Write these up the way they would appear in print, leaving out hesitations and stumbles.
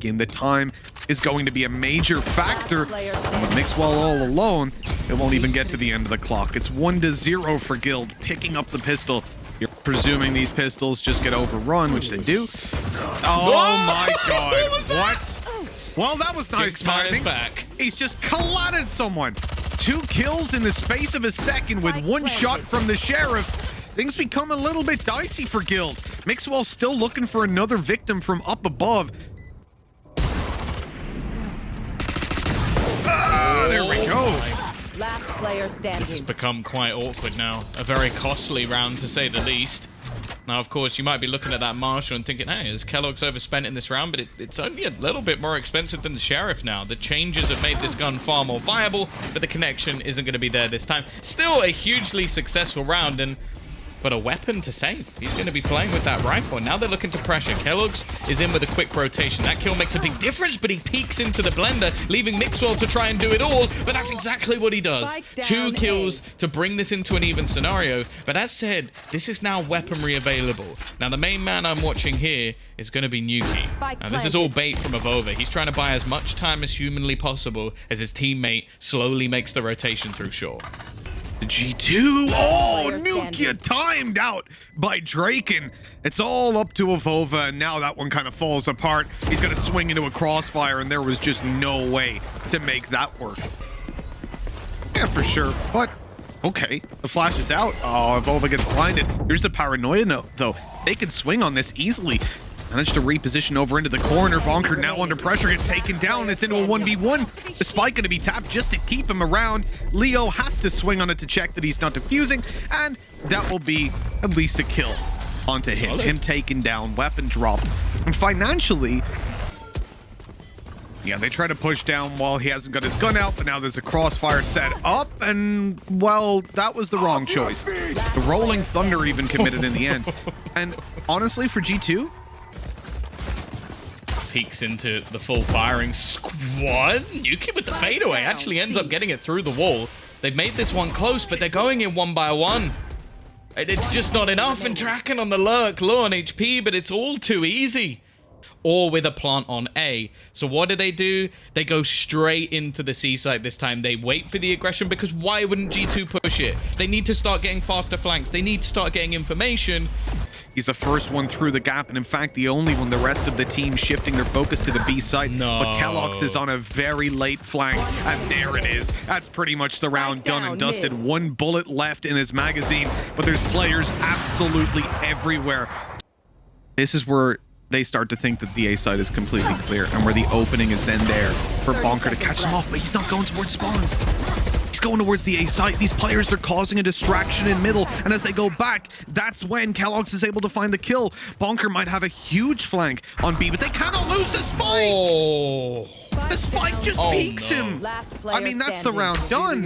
game. The time is going to be a major factor. And with Mixwell all alone, it won't even get to the end of the clock. It's 1-0 for Guild, picking up the pistol. You're presuming these pistols just get overrun, which they do. Oh my god. What? Well, that was nice timing. Back. He's just collided someone. 2 kills in the space of a second with 1 shot from the Sheriff. Things become a little bit dicey for Guild. Mixwell still looking for another victim from up above. There we go. Last player standing. This has become quite awkward now. A very costly round, to say the least. Now, of course, you might be looking at that Marshall and thinking, hey, is Kellogg's overspent in this round? But it's only a little bit more expensive than the Sheriff now. The changes have made this gun far more viable, but the connection isn't going to be there this time. Still a hugely successful round, but a weapon to save. He's going to be playing with that rifle. Now they're looking to pressure. Kellogg's is in with a quick rotation. That kill makes a big difference, but he peeks into the blender, leaving Mixwell to try and do it all. But that's exactly what he does. 2 kills to bring this into an even scenario. But as said, this is now weaponry available. Now the main man I'm watching here is going to be Nuki. Now this is all bait from Avova. He's trying to buy as much time as humanly possible as his teammate slowly makes the rotation through shore. G2. Oh, Nukia timed out by Draken. It's all up to Avova, and now that one kind of falls apart. He's going to swing into a crossfire, and there was just no way to make that work. Yeah, for sure. But, okay. The flash is out. Oh, Avova gets blinded. Here's the paranoia note, though. They could swing on this easily. Managed to reposition over into the corner. Bonker now under pressure, gets taken down. It's into a 1v1. The spike going to be tapped just to keep him around. Leo has to swing on it to check that he's not defusing, and that will be at least a kill onto him. Him taken down, weapon dropped. And financially, yeah, they try to push down while he hasn't got his gun out, but now there's a crossfire set up, and, well, that was the wrong choice. The Rolling Thunder even committed in the end. And honestly, for G2, peeks into the full firing squad. Yuki with the fadeaway actually ends up getting it through the wall. They've made this one close, but they're going in 1 by 1. It's just not enough, and Draken on the lurk, low on HP, but it's all too easy. Or with a plant on A. So what do? They go straight into the C site this time. They wait for the aggression, because why wouldn't G2 push it? They need to start getting faster flanks. They need to start getting information. He's the first one through the gap, and in fact, the only one. The rest of the team shifting their focus to the B site. No. But Kellogg's is on a very late flank, and there it is. That's pretty much the round done and dusted. 1 bullet left in his magazine, but there's players absolutely everywhere. This is where they start to think that the A side is completely clear, and where the opening is then there for Bonker to catch them off, but he's not going towards spawn. He's going towards the A site. These players, they're causing a distraction in middle, and as they go back, that's when Kellogg's is able to find the kill. Bonker might have a huge flank on B, but they cannot lose the spike. Oh. The spike just peeks him. I mean, that's the round done.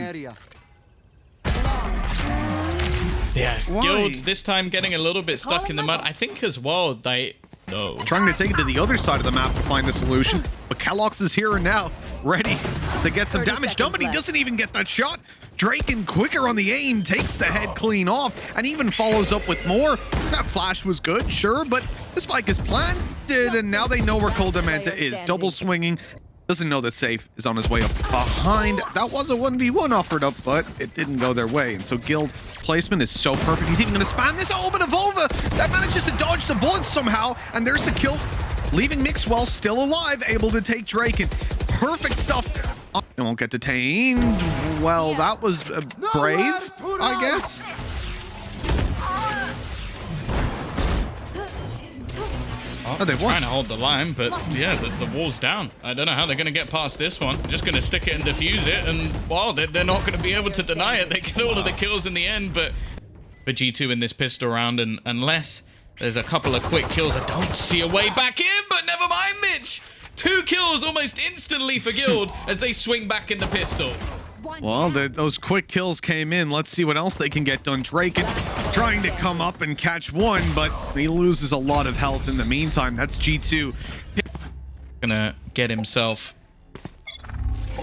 Yeah, Why? Guilds this time getting a little bit stuck in the mud. I think as well Trying to take it to the other side of the map to find the solution, but Kellogg's is here and now, ready to get some damage done, but he doesn't even get that shot. Draken, quicker on the aim, takes the head clean off, and even follows up with more. That flash was good, sure, but the spike is planted, and now they know where Coldamenta is. Double swinging. Doesn't know that Safe is on his way up behind. That was a 1v1 offered up, but it didn't go their way. And so Guild placement is so perfect. He's even going to spam this. Oh, but Avova that manages to dodge the bullets somehow. And there's the kill, leaving Mixwell still alive, able to take Draken. Perfect stuff. It won't get detained. Well, that was brave, I guess. Oh, they trying to hold the line, but yeah, the wall's down. I don't know how they're going to get past this one. Just going to stick it and defuse it, and well, they're not going to be able to deny it. They get all of the kills in the end, but for G2 in this pistol round, and unless there's a couple of quick kills, I don't see a way back in, but never mind, Mitch. 2 kills almost instantly for Guild as they swing back in the pistol. Well, those quick kills came in. Let's see what else they can get done. Draken trying to come up and catch one, but he loses a lot of health in the meantime. That's G2. Gonna get himself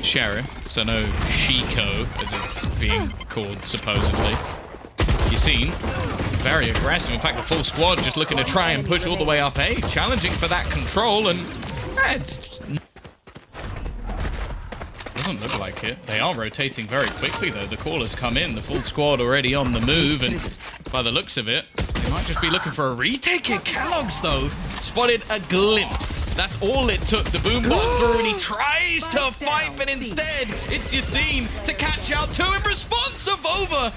Sheriff, so no Shiko, as it's being called supposedly. You've seen, very aggressive. In fact, the full squad just looking to try and push all the way up A, challenging for that control, and It doesn't look like it. They are rotating very quickly, though. The callers come in, the full squad already on the move, and by the looks of it, they might just be looking for a retake here. Kellogg's, though, spotted a glimpse. That's all it took. The boom bot through, and he tries to fight, but instead, it's Yassine to catch out to him. Response of over.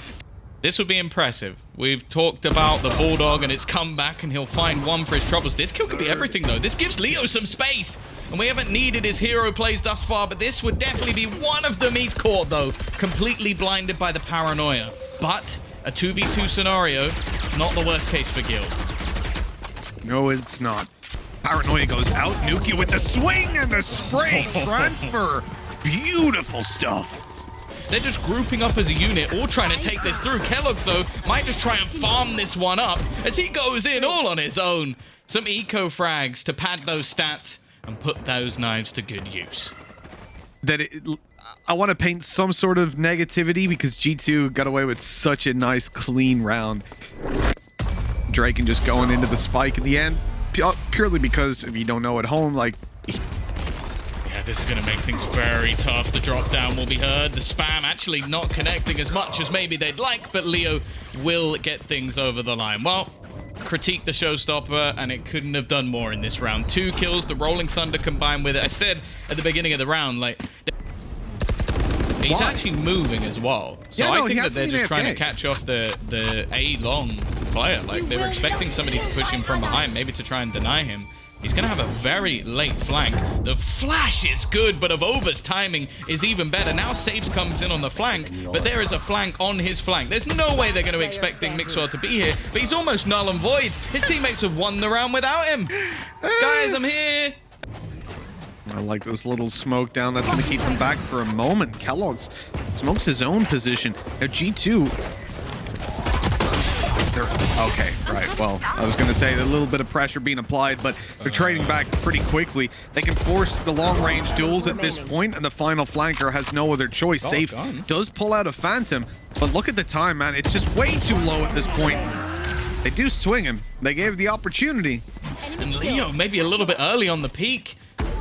This would be impressive. We've talked about the Bulldog and its comeback, and he'll find one for his troubles. This kill could be everything, though. This gives Leo some space, and we haven't needed his hero plays thus far, but this would definitely be one of them. He's caught, though, completely blinded by the paranoia. But a 2v2 scenario, not the worst case for Guild. No, it's not. Paranoia goes out. Nuki with the swing and the spray transfer. Beautiful stuff. They're just grouping up as a unit, all trying to take this through. Kellogg's, though, might just try and farm this one up as he goes in all on his own. Some eco frags to pad those stats and put those knives to good use. I want to paint some sort of negativity because G2 got away with such a nice, clean round. Drake and just going into the spike at the end, purely because, if you don't know at home, like... This is going to make things very tough. The drop down will be heard. The spam actually not connecting as much as maybe they'd like, but Leo will get things over the line. Well, critique the showstopper, and it couldn't have done more in this round. 2 kills, the Rolling Thunder combined with it. I said at the beginning of the round, like... He's actually moving as well. So yeah, no, I think that they're just trying to catch off the A-long player. Like, they were expecting somebody to push him from behind, maybe to try and deny him. He's going to have a very late flank. The flash is good, but of Over's timing is even better. Now Saves comes in on the flank, but there is a flank on his flank. There's no way they're going to expecting Mixwell to be here, but he's almost null and void. His teammates have won the round without him. Guys, I'm here. I like this little smoke down. That's going to keep him back for a moment. Kellogg's smokes his own position. Now G2... Okay, right. Well, I was going to say a little bit of pressure being applied, but they're trading back pretty quickly. They can force the long-range duels at this point, and the final flanker has no other choice. Safe does pull out a Phantom, but look at the time, man. It's just way too low at this point. They do swing him. They gave the opportunity. And Leo, maybe a little bit early on the peak,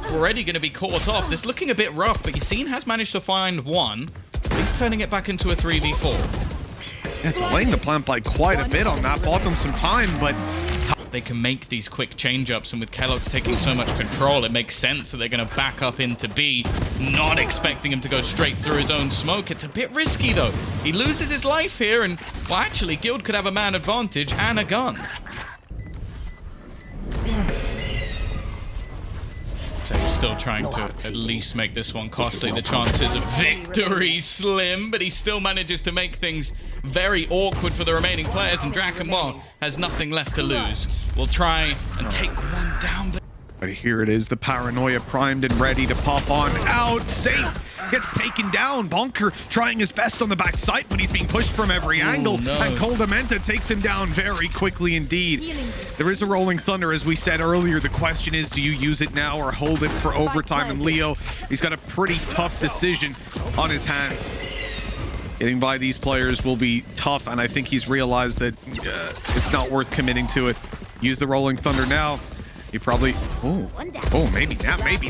already going to be caught off. This looking a bit rough, but Yassine has managed to find one. He's turning it back into a 3v4. Yeah, delaying the plant by quite a bit on that. Bought them some time, but... They can make these quick change-ups, and with Kellogg's taking so much control, it makes sense that they're going to back up into B, not expecting him to go straight through his own smoke. It's a bit risky, though. He loses his life here, and, well, actually, Guild could have a man advantage and a gun. So he's still trying to at least make this one costly. The chances of victory slim, but he still manages to make things very awkward for the remaining players, and Drakenwall has nothing left to lose. We'll try and take one down. But here it is, the Paranoia primed and ready to pop on out. Safe gets taken down. Bonker trying his best on the backside, but he's being pushed from every angle. No. And Coldamenta takes him down very quickly indeed. There is a Rolling Thunder, as we said earlier. The question is, do you use it now or hold it for overtime? And Leo, he's got a pretty tough decision on his hands. Getting by these players will be tough, and I think he's realized that it's not worth committing to it. Use the Rolling Thunder now. You probably... Oh, maybe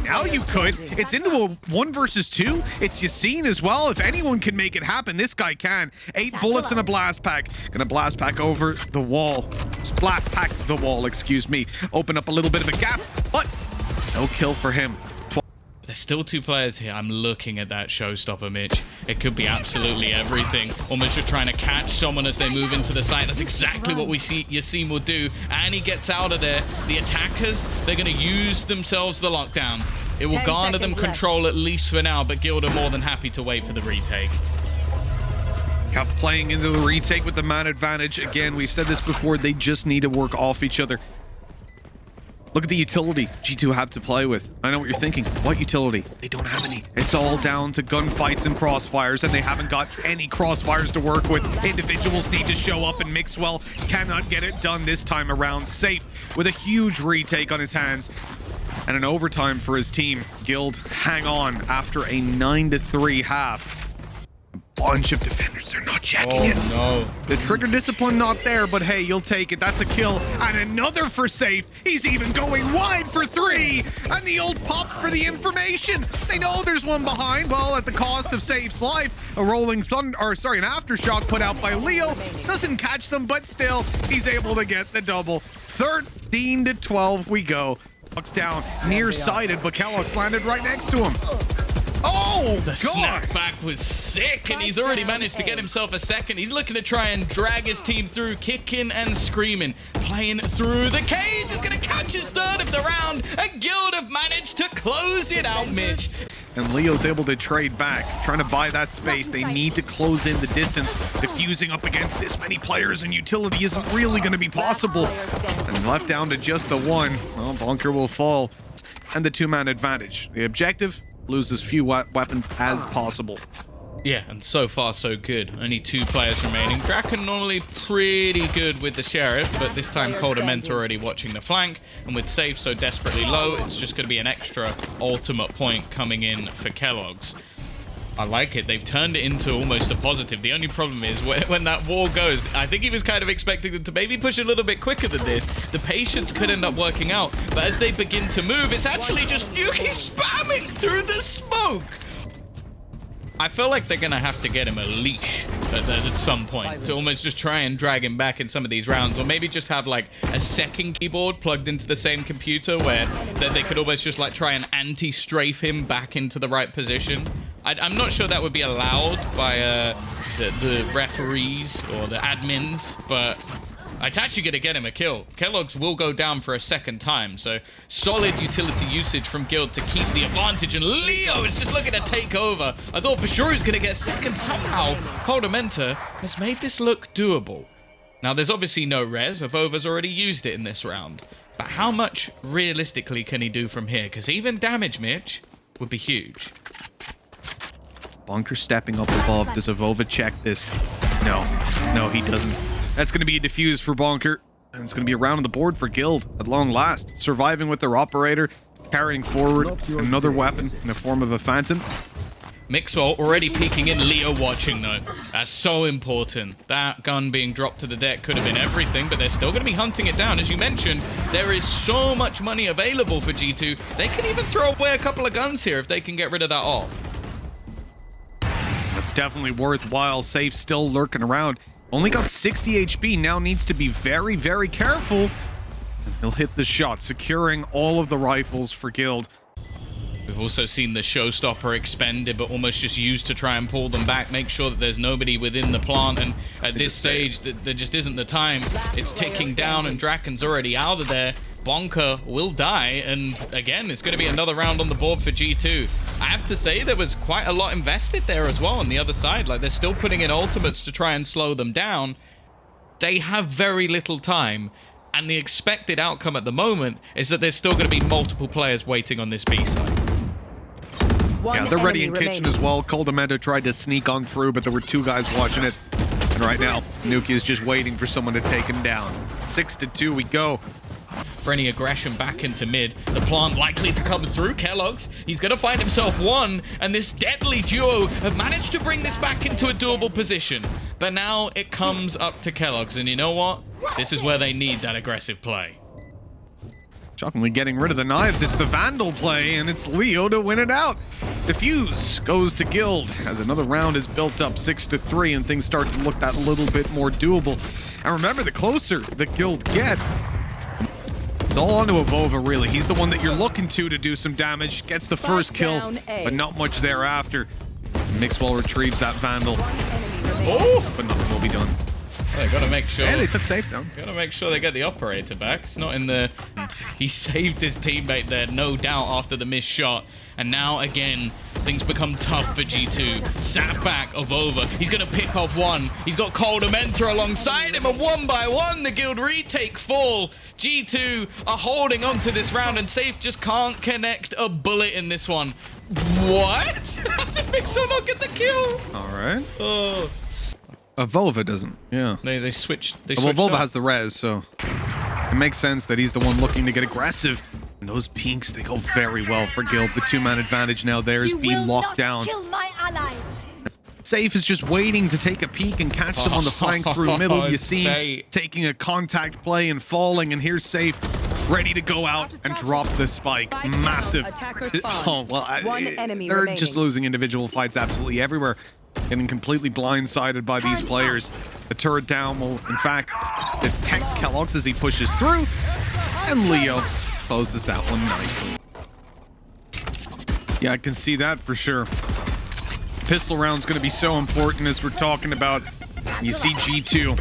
now you could. It's into a 1 versus 2. It's Yassine as well. If anyone can make it happen, this guy can. 8 bullets in a blast pack. Gonna blast pack over the wall. Blast pack the wall, excuse me. Open up a little bit of a gap, but no kill for him. There's still 2 players here. I'm looking at that showstopper, Mitch. It could be absolutely everything. Almost just trying to catch someone as they move into the site. That's exactly what we see Yassine will do. And he gets out of there. The attackers, they're going to use themselves the lockdown. It will garner them control, at least for now, but Guild are more than happy to wait for the retake. Cup playing into the retake with the man advantage. Again, we've said this before. They just need to work off each other. Look at the utility G2 have to play with. I know what you're thinking. What utility? They don't have any. It's all down to gunfights and crossfires, and they haven't got any crossfires to work with. Individuals need to show up, and Mixwell cannot get it done this time around. Safe with a huge retake on his hands and an overtime for his team. Guild hang on after a 9-3 half. bunch of defenders. They're not checking it. No. The trigger discipline not there, but hey, you'll take it. That's a kill. And another for safe. He's even going wide for 3. And the old pop for the information. They know there's one behind. Well, at the cost of Safe's life, a rolling thunder, or sorry, an aftershock put out by Leo. Doesn't catch them, but still, he's able to get the double. 13 to 12 we go. Bucks down, nearsighted, but Kellogg's landed right next to him. Oh, The God. snapback was sick, and he's already managed to get himself a second. He's looking to try and drag his team through, kicking and screaming, playing through the cage. He's going to catch his third of the round, and Guild have managed to close it out, Mitch. And Leo's able to trade back, trying to buy that space. They need to close in the distance. Diffusing up against this many players and utility isn't really going to be possible. And left down to just the one. Well, Bunker will fall. And the 2-man advantage. The objective, lose as few weapons as possible. Yeah, and so far so good. Only 2 players remaining. Draken normally pretty good with the Sheriff, but this time Coldament already watching the flank, and with Safe so desperately low, it's just going to be an extra ultimate point coming in for Kellogg's. I like it. They've turned it into almost a positive. The only problem is when that wall goes, I think he was kind of expecting them to maybe push a little bit quicker than this. The patience could end up working out, but as they begin to move, it's actually just Yuki spamming through the smoke. I feel like they're going to have to get him a leash at some point to almost just try and drag him back in some of these rounds, or maybe just have like a second keyboard plugged into the same computer where they could almost just like try and anti-strafe him back into the right position. I'm not sure that would be allowed by the referees or the admins, but it's actually going to get him a kill. Kellogg's will go down for a second time, so solid utility usage from Guild to keep the advantage, and Leo is just looking to take over. I thought for sure he was going to get a second somehow. Coldamenta has made this look doable. Now, there's obviously no res. Avova's already used it in this round, but how much realistically can he do from here? Because even damage, Mitch, would be huge. Bunker stepping up above. Does Avova check this? No, he doesn't. That's going to be a defuse for Bunker. And it's going to be a round on the board for Guild at long last. Surviving with their operator, carrying forward another weapon in the form of a Phantom. Mixwell already peeking in. Leo watching, though. That's so important. That gun being dropped to the deck could have been everything, but they're still going to be hunting it down. As you mentioned, there is so much money available for G2. They can even throw away a couple of guns here if they can get rid of that all. That's definitely worthwhile. Safe still lurking around. Only got 60 HP, now needs to be very, very careful. And he'll hit the shot, securing all of the rifles for Guild. We've also seen the showstopper expended, but almost just used to try and pull them back, make sure that there's nobody within the plant, and at this stage, there just isn't the time. It's ticking down, and Draken's already out of there. Bonker will die, and again, it's going to be another round on the board for G2. I have to say, there was quite a lot invested there as well on the other side. Like, they're still putting in ultimates to try and slow them down. They have very little time, and the expected outcome at the moment is that there's still going to be multiple players waiting on this B side. Yeah, they're ready in kitchen as well. Coldamenta tried to sneak on through, but there were 2 guys watching it. And right now, Nuki is just waiting for someone to take him down. 6-2 we go. For any aggression back into mid, the plant likely to come through. Kellogg's, he's going to find himself one, and this deadly duo have managed to bring this back into a doable position. But now it comes up to Kellogg's, and you know what? This is where they need that aggressive play. Shockingly getting rid of the knives, it's the Vandal play, and it's Leo to win it out. Defuse goes to Guild as another round is built up 6-3, and things start to look that little bit more doable. And remember, the closer the Guild get, it's all onto Avova, really. He's the one that you're looking to do some damage, gets the first kill, but not much thereafter. Mixwell retrieves that Vandal. Oh, but nothing will be done. They gotta make sure. Yeah, they took safe down. Gotta make sure they get the operator back. It's not in the. He saved his teammate there, no doubt, after the missed shot. And now again, things become tough for G2. Sat back of over. He's gonna pick off one. He's got Coldamenta alongside him, and one by one, the Guild retake full. G2 are holding on to this round, and Safe just can't connect a bullet in this one. What? Mixo not get the kill. All right. Oh. Avova doesn't. Yeah. They switched. They Well, switched Avova up. has the res, so it makes sense that he's the one looking to get aggressive. And those pinks, they go very well for Guild. The 2-man advantage now there is being locked down. Kill my allies. Safe is just waiting to take a peek and catch them on the flank through middle. You see They- taking a contact play and falling, and here's Safe ready to go out and drop the spike. Massive. Attacker spawn. Oh, well, One enemy they're remaining. just losing individual fights absolutely everywhere. Getting completely blindsided by these players. The turret down will, in fact, detect keloqz as he pushes through. And Leo closes that one nicely. Yeah, I can see that for sure. Pistol round's going to be so important as we're talking about. You see G2,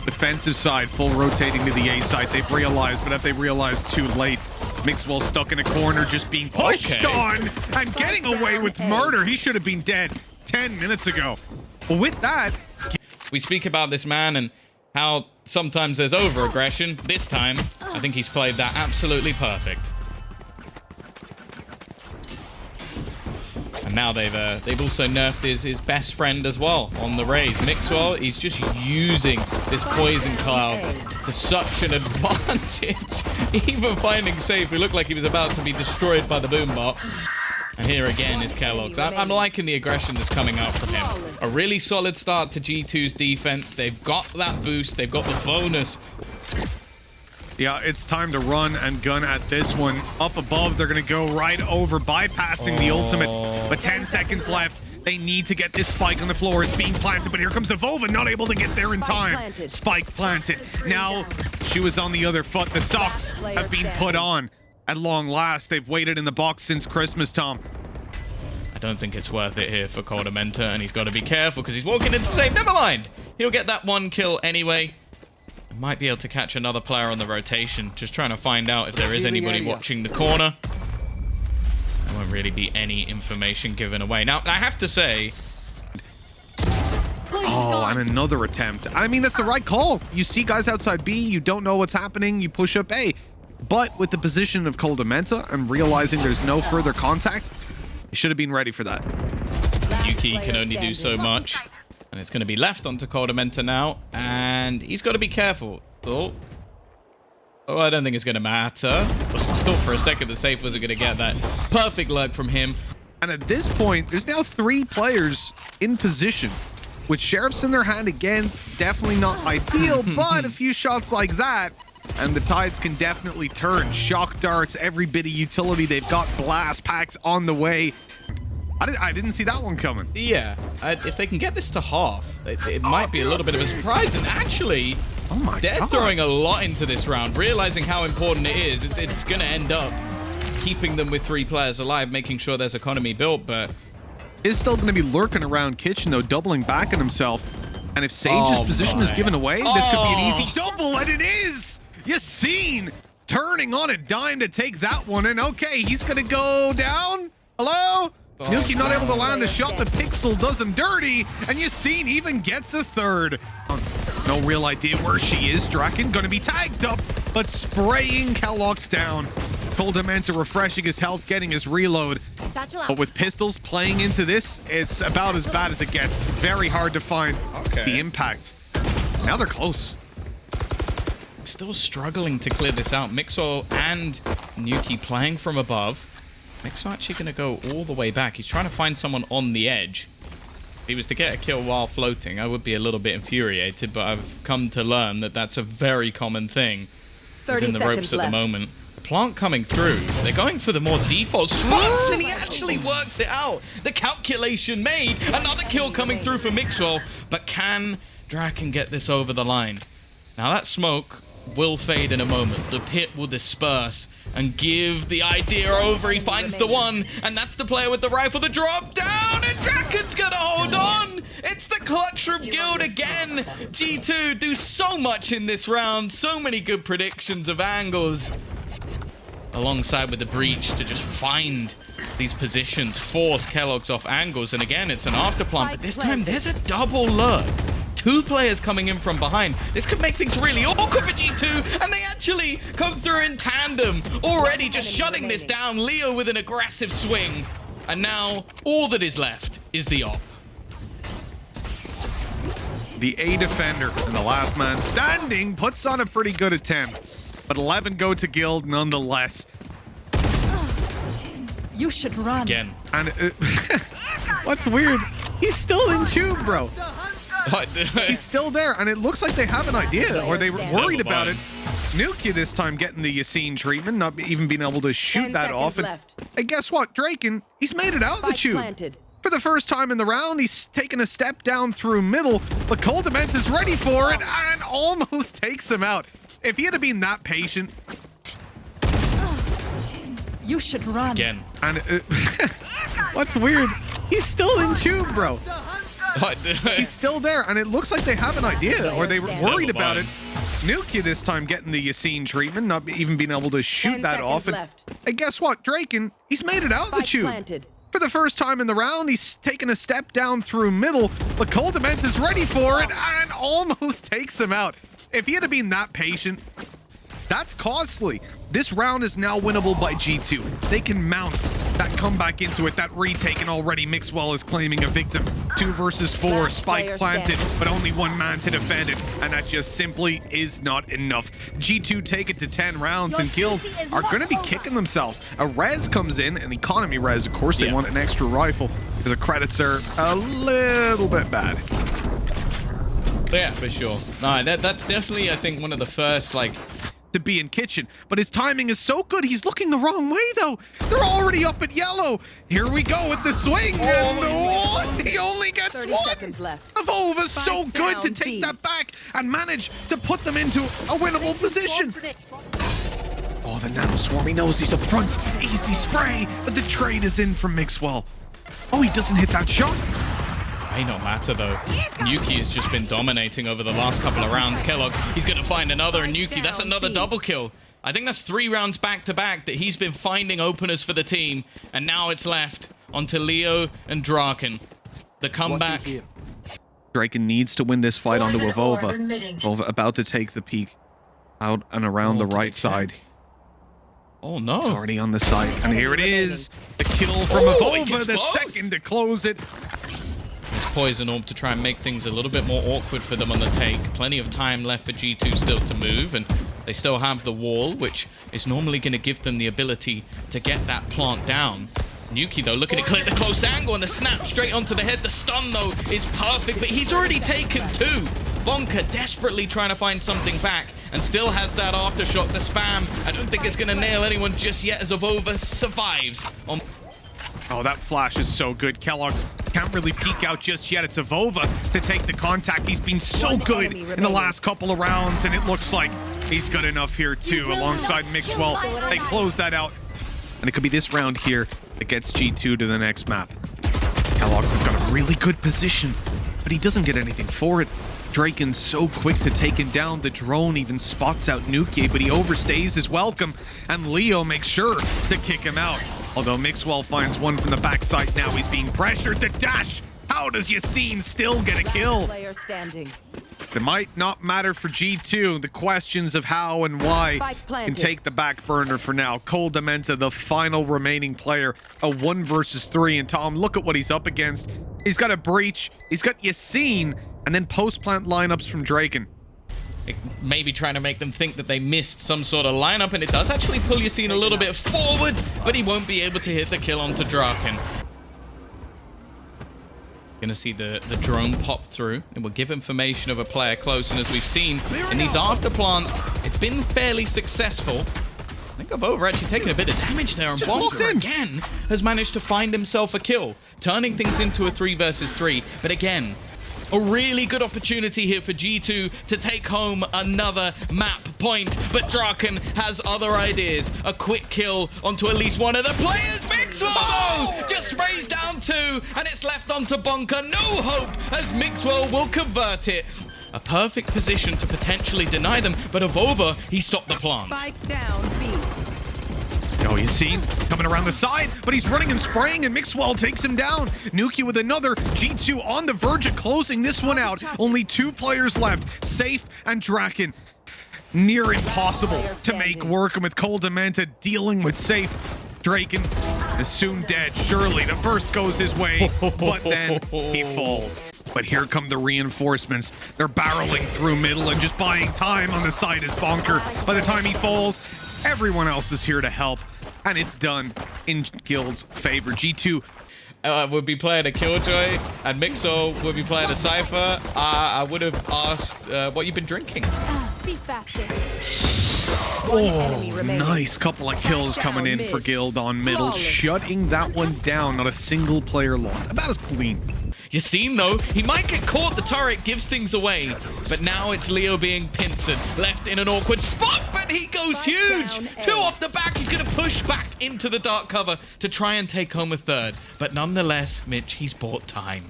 defensive side, full rotating to the A side. They've realized, but have they realized too late? Mixwell stuck in a corner, just being pushed on and getting away with murder. He should have been dead 10 minutes ago. But with that, We speak about this man and how sometimes there's over-aggression. This time, I think he's played that absolutely perfect. And now they've also nerfed his best friend as well on the Raze. Mixwell, he's just using this poison cloud to such an advantage. Even finding Safe, who looked like he was about to be destroyed by the boom bot. And here again is keloqz. I'm liking the aggression that's coming out from him. A really solid start to G2's defense. They've got that boost. They've got the bonus. yeah, it's time to run and gun at this one. Up above, they're going to go right over, bypassing the ultimate. But 10 seconds left. They need to get this spike on the floor. It's being planted, but here comes Evolva, not able to get there in time. Spike planted. Now, she was on the other foot. The socks have been put on. At long last, they've waited in the box since Christmas, Tom. I don't think it's worth it here for Coldamenta, and he's got to be careful because he's walking into safe. Never mind. He'll get that one kill anyway. Might be able to catch another player on the rotation. Just trying to find out if there is anybody watching the corner. There won't really be any information given away. Now, I have to say... Oh, and another attempt. I mean, that's the right call. You see guys outside B, you don't know what's happening, you push up A. But with the position of Coldamenta and realizing there's no further contact, you should have been ready for that. Yuki can only do so much. And it's going to be left onto Coldamenta now. And he's got to be careful. Oh, I don't think it's going to matter. I thought for a second the safe wasn't going to get that. Perfect lurk from him. And at this point, there's now 3 players in position. With Sheriffs in their hand again, definitely not ideal, but a few shots like that, and the tides can definitely turn. Shock darts, every bit of utility. They've got blast packs on the way. I didn't see that one coming. Yeah, if they can get this to half, it might be a little bit of a surprise. And actually, Oh my they're God. throwing a lot into this round, realizing how important it is. It's going to end up keeping them with 3 players alive, making sure there's economy built, but... Is still going to be lurking around Kitchen, though, doubling back on himself. And if Sage's position is given away, this could be an easy double, and it is! Yassine turning on a dime to take that one, and okay, he's going to go down. Hello? Nuki not able to land the shot. The Pixel does him dirty, and Yassine even gets a third. No real idea where she is. Draken going to be tagged up, but spraying keloqz down. Coldamenta refreshing his health, getting his reload. But with pistols playing into this, it's about as bad as it gets. Very hard to find the impact. Now they're close. Still struggling to clear this out. Mixwell and Nuki playing from above. Mixwell actually going to go all the way back. He's trying to find someone on the edge. If he was to get a kill while floating, I would be a little bit infuriated, but I've come to learn that that's a very common thing within the ropes at the moment. The plant coming through. They're going for the more default spots, and he actually works it out. The calculation made. Another kill coming through for Mixwell, but can Draken get this over the line? Now that smoke will fade in a moment. The pit will disperse and give the idea over. He finds the one, and that's the player with the rifle. The drop down, and Draken's gonna hold on. It's the clutch from Guild again. G2 do so much in this round. So many good predictions of angles. Alongside with the breach to just find these positions, force keloqz off angles. And again, it's an afterplant, but this time there's a double lurk. 2 players coming in from behind. This could make things really awkward for G2, and they actually come through in tandem, already just shutting this down. Leo with an aggressive swing, and now all that is left is the op. The A defender and the last man standing puts on a pretty good attempt, but 11 go to Guild nonetheless. You should run. Again. And what's weird He's still in tube, bro. He's He's still there, and it looks like they have an idea, or they were worried Never about mind. it. Nuki this time getting the Yassine treatment, not even being able to shoot 10 that seconds off. left. And guess what? Draken, he's made it out the Spike tube. planted. For the first time in the round, he's taken a step down through middle, but Coldement is ready for it and almost takes him out. If he had been that patient, You should run. again. and what's weird, he's still in tube, bro. He's still there, and it looks like they have an idea, or they were worried Never about it. mind. Nuki this time getting the Yassine treatment, not even being able to shoot 10 that seconds off. left. And guess what? Draken, he's made it out the Spike tube. planted. For the first time in the round, he's taken a step down through middle, but Coldement is ready for it and almost takes him out. If he had been that patient, that's costly. This round is now winnable by G2. They can mount that comeback into it, that retake, and already Mixwell is claiming a victim. 2 versus 4, Last Spike player planted, standing. but only 1 man to defend it, and that just simply is not enough. G2 take it to 10 rounds, and Guild are going to be kicking themselves. A res comes in, an economy res, of course they Yeah. want an extra rifle, because the credits are a little bit bad. Yeah, for sure. No, that's definitely, I think, one of the first, like, To be in kitchen, but his timing is so good. He's looking the wrong way though. They're already up at yellow. Here we go with the swing, and he only gets 30 one. seconds left. Avova's so Spike good to down take B. that back and manage to put them into a winnable position. Oh, the nano swarm. He knows he's up front. Easy spray, but the trade is in from Mixwell. Oh, he doesn't hit that shot. may not matter though. Nuki has just been dominating over the last couple of rounds. Kellogg's, he's going to find another Nuki. That's another double kill. I think that's 3 rounds back-to-back that he's been finding openers for the team. And now it's left onto Leo and Draken. The comeback. Draken needs to win this fight onto Avova. Avova about to take the peek out and around the right side. Oh no. It's already on the side. And here it is. The kill from Oh, he Avova, gets the both. second to close it. Poison Orb to try and make things a little bit more awkward for them on the take. Plenty of time left for G2 still to move, and they still have the wall, which is normally going to give them the ability to get that plant down. Nuki, though, looking to clear the close angle and the snap straight onto the head. The stun, though, is perfect, but he's already taken 2. Bonka desperately trying to find something back and still has that aftershock. The spam, I don't think it's going to nail anyone just yet as Avova survives on... Oh, that flash is so good. Kellogg's can't really peek out just yet. It's Avova to take the contact. He's been so good in the last couple of rounds, and it looks like he's good enough here, too, alongside Mixwell. They close that out. And it could be this round here that gets G2 to the next map. Kellogg's has got a really good position, but he doesn't get anything for it. Draken's so quick to take him down. The drone even spots out Nuki, but he overstays his welcome, and Leo makes sure to kick him out. Although Mixwell finds one from the backside now. He's being pressured to dash. How does Yassine still get a kill? Player standing. It might not matter for G2. The questions of how and why Spike can planted. take the back burner for now. Cole Dementa, the final remaining player, a 1 versus 3. And Tom, look at what he's up against. He's got a breach. He's got Yassine, and then post-plant lineups from Draken. Maybe trying to make them think that they missed some sort of lineup, and it does actually pull Yassine a little bit forward, but he won't be able to hit the kill onto Draken. Gonna see the drone pop through. It will give information of a player close, and as we've seen in these after plants, it's been fairly successful. I think Avova actually taken a bit of damage there, and Bonker again has managed to find himself a kill, turning things into a 3 versus 3. But again, a really good opportunity here for G2 to take home another map point, but Draken has other ideas. A quick kill onto at least one of the players. Mixwell, though, just sprays down 2, and it's left onto Bonker. No hope, as Mixwell will convert it. A perfect position to potentially deny them, but Avova, he stopped the plant. Spike down B. Oh, Yassine coming around the side, but he's running and spraying, and Mixwell takes him down. Nuki with another. G2 on the verge of closing this one out. Only 2 players left, Safe and Draken. Near impossible to make work, and with Cole Dementa dealing with Safe. Draken is soon dead. Surely the first goes his way, but then he falls. But here come the reinforcements. They're barreling through middle and just buying time on the side as Bonker. By the time he falls, everyone else is here to help, and it's done in Guild's favor. G2. would be playing a Killjoy and Mixo would be playing a Cypher, I would have asked what you've been drinking. Be faster. Oh, nice couple of kills coming in for Guild on middle, shutting that one down. Not a single player lost. About as clean. You seen though, he might get caught. The turret gives things away, but now it's Leo being pincered, left in an awkward spot, but he goes huge. 2 off the back. He's gonna push back into the dark cover to try and take home a third, but nonetheless, Mitch, he's bought time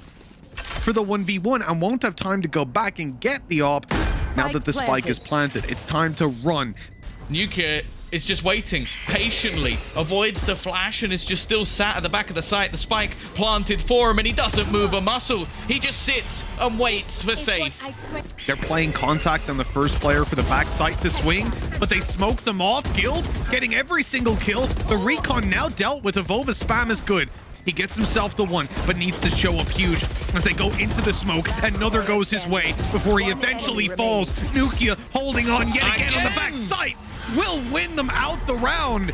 For the 1v1 and won't have time to go back and get the op now that the spike is planted. It's time to run. Nuka is just waiting patiently, avoids the flash, and is just still sat at the back of the site. The spike planted for him, and he doesn't move a muscle. He just sits and waits for safe. They're playing contact on the first player for the back site to swing, but they smoke them off. Guild getting every single kill. The recon now dealt with. Avova spam is good. He gets himself the one, but needs to show up huge as they go into the smoke. Another goes his way before he eventually falls. Nukia holding on yet again on the back site. Will win them out the round.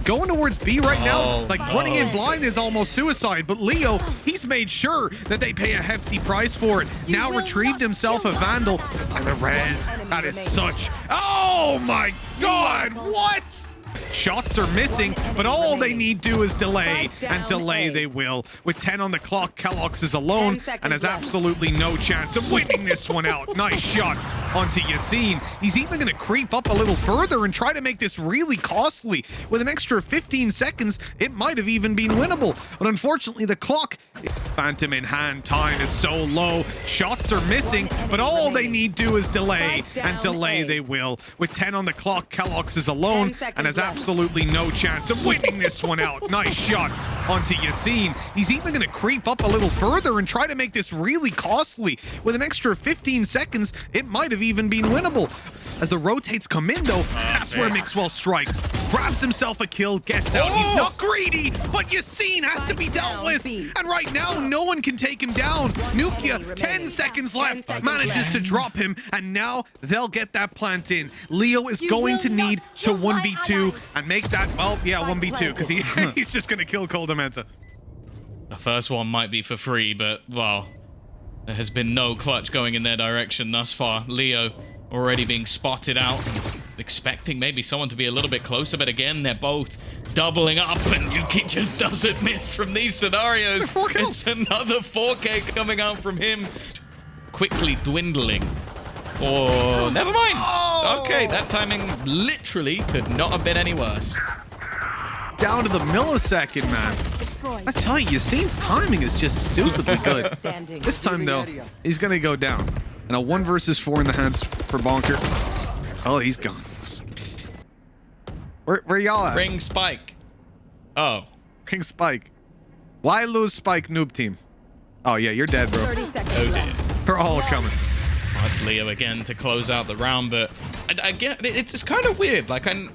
Going towards B right now, like running in blind is almost suicide, but Leo, he's made sure that they pay a hefty price for it. Now retrieved himself a Vandal, and the res, that is such, oh my God, what? Shots are missing, but all they need do is delay, and delay they will. With 10 on the clock, Kellogg's is alone and has absolutely no chance of winning this one out. Nice shot onto Yassine. He's even going to creep up a little further and try to make this really costly. With an extra 15 seconds, it might have even been winnable. But unfortunately, the clock, Phantom in hand, time is so low. Shots are missing, but all they need do is delay, and delay they will. With 10 on the clock, Kellogg's is alone and has absolutely no chance of winning this one out. Nice shot onto Yassine. He's even going to creep up a little further and try to make this really costly. With an extra 15 seconds, it might have even been winnable. As the rotates come in, though, that's where Mixwell strikes. Grabs himself a kill, gets out. He's not greedy, but Yassine has to be dealt with. And right now, no one can take him down. Nukia, 10 seconds left, manages to drop him, and now they'll get that plant in. Leo is going to need to 1v2 and make that, well, yeah, 1v2, because he's just going to kill Coldamenta. The first one might be for free, but, well, there has been no clutch going in their direction thus far. Leo already being spotted out, expecting maybe someone to be a little bit closer, but again, they're both doubling up, and Yuki just doesn't miss from these scenarios. It's another 4K coming out from him, quickly dwindling. Oh, never mind. Okay, that timing literally could not have been any worse. Down to the millisecond, man. I tell you, Yassine's timing is just stupidly good. This time, though, he's going to go down. And a 1 versus 4 in the hands for Bonker. Oh, he's gone. Where y'all at? Bring Spike. Oh. Bring Spike. Why lose Spike, noob team? Oh, yeah, you're dead, bro. 30 seconds Oh, dear. They're all coming. Well, it's Leo again to close out the round, but I get it's kind of weird. Like, one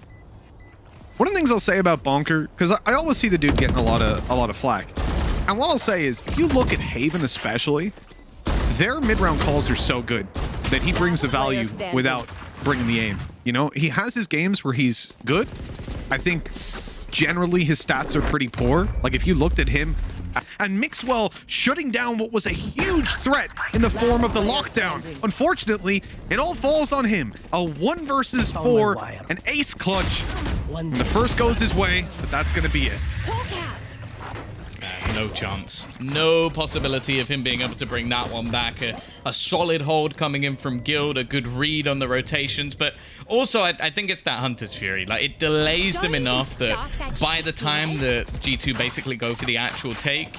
of the things I'll say about Bonker, because I always see the dude getting a lot of flack. And what I'll say is, if you look at Haven especially, their mid-round calls are so good that he brings the value without bringing the aim. You know, he has his games where he's good. I think generally his stats are pretty poor. Like if you looked at him, and Mixwell shutting down what was a huge threat in the form of the lockdown. Unfortunately, it all falls on him. A 1 versus 4, an ace clutch. And the first goes his way, but that's going to be it. No chance. No possibility of him being able to bring that one back. A solid hold coming in from Guild, a good read on the rotations, but also I think it's that Hunter's Fury. Like, it delays them enough that by the time the G2 basically go for the actual take,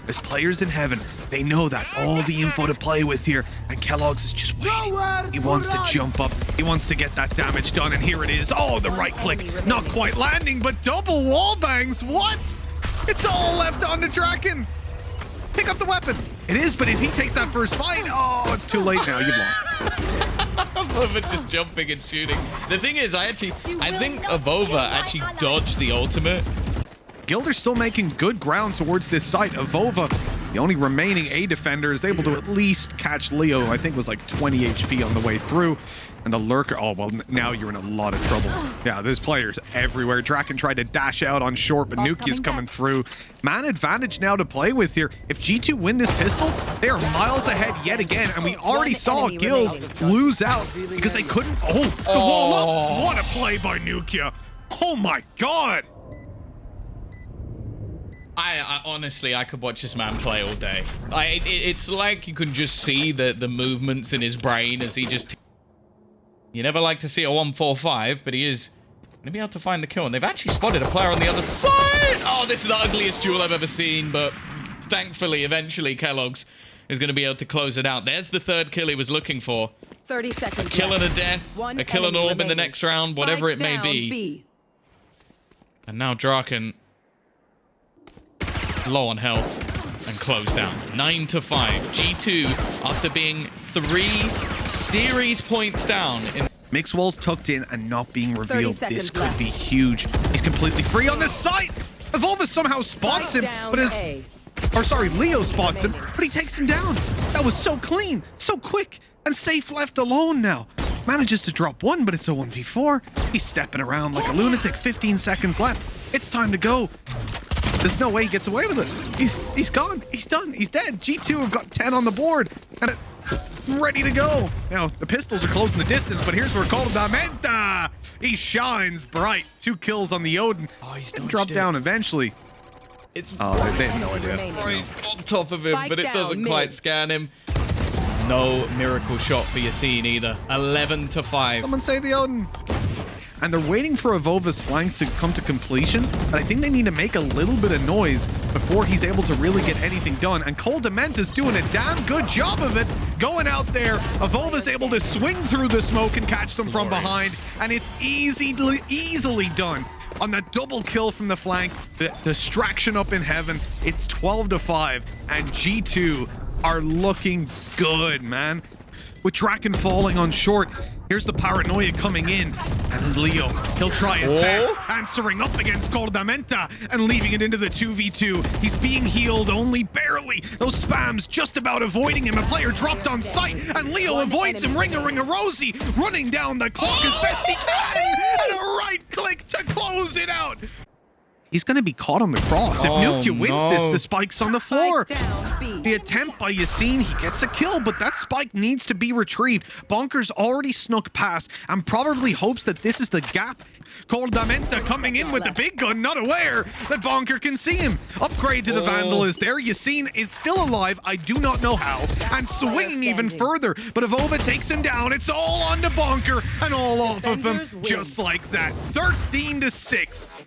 there's players in heaven. They know that. All the info to play with here. And Kellogg's is just waiting. He wants to jump up. He wants to get that damage done. And here it is. Oh, the right click. Not quite landing, but double wall bangs. What? It's all left on to Draken. Pick up the weapon. It is, but if he takes that first fight, oh, it's too late now. You've lost. I love it just jumping and shooting. The thing is, I think Avova actually dodged the ultimate. Guild are still making good ground towards this site. Avova The only remaining A defender is able to at least catch Leo. I think was like 20 HP on the way through. And the lurker, oh, well, now you're in a lot of trouble. Yeah, there's players everywhere. Draken tried to dash out on short, but Nukia's coming through. Man advantage now to play with here. If G2 win this pistol, they are miles ahead yet again. And we already saw a guild lose out because they couldn't, the wall up. What a play by Nukia. Oh my God. I honestly, I could watch this man play all day. It's like you can just see the movements in his brain as he just... You never like to see a 1-4-5, but he is going to be able to find the kill. And they've actually spotted a player on the other side. Oh, this is the ugliest duel I've ever seen. But thankfully, eventually, Kellogg's is going to be able to close it out. There's the third kill he was looking for. 30 seconds. A kill and a death, a kill and orb in the next round, whatever it may be. And now Draken low on health and closed down. 9-5. G2, after being 3 series points down. Mixwell's tucked in and not being revealed. This could be huge. He's completely free on this site. Evolva somehow spots him, but Leo spots him, but he takes him down. That was so clean, so quick, and Safe left alone now. Manages to drop one, but it's a 1v4. He's stepping around like a lunatic. 15 seconds left. It's time to go. There's no way he gets away with it. He's gone. He's done. He's dead. G2 have got 10 on the board. And it's ready to go. Now, the pistols are closing the distance, but here's where Coldamenta. He shines bright. 2 kills on the Odin. Oh, he's dropped down eventually. It's they have no idea. right on top of him, but it doesn't quite scan him. No miracle shot for Yassine either. 11-5. Someone save the Odin. And they're waiting for Evolva's flank to come to completion, but I think they need to make a little bit of noise before he's able to really get anything done. And Coldamenta's doing a damn good job of it, going out there. Evolva's able to swing through the smoke and catch them from behind, and it's easily done. On that double kill from the flank, the distraction up in heaven, it's 12-5, and G2 are looking good, man. With Draken falling on short, here's the paranoia coming in, and Leo, he'll try his best, answering up against Coldamenta and leaving it into the 2v2. He's being healed only barely. Those spams just about avoiding him. A player dropped on sight, and Leo avoids him. Ring-a-ring-a-rosy, running down the clock as best he can, and a right click to close it out. He's going to be caught on the cross. If Nukia wins this, the spike's on the floor. The attempt by Yassine, he gets a kill, but that spike needs to be retrieved. Bonker's already snuck past and probably hopes that this is the gap. Coldamenta coming in with the big gun, not aware that Bonker can see him. Upgrade to the Vandal is there. Yassine is still alive. I do not know how. And swinging even further, but Evolva takes him down. It's all on to Bonker and all off of him just like that. 13-6.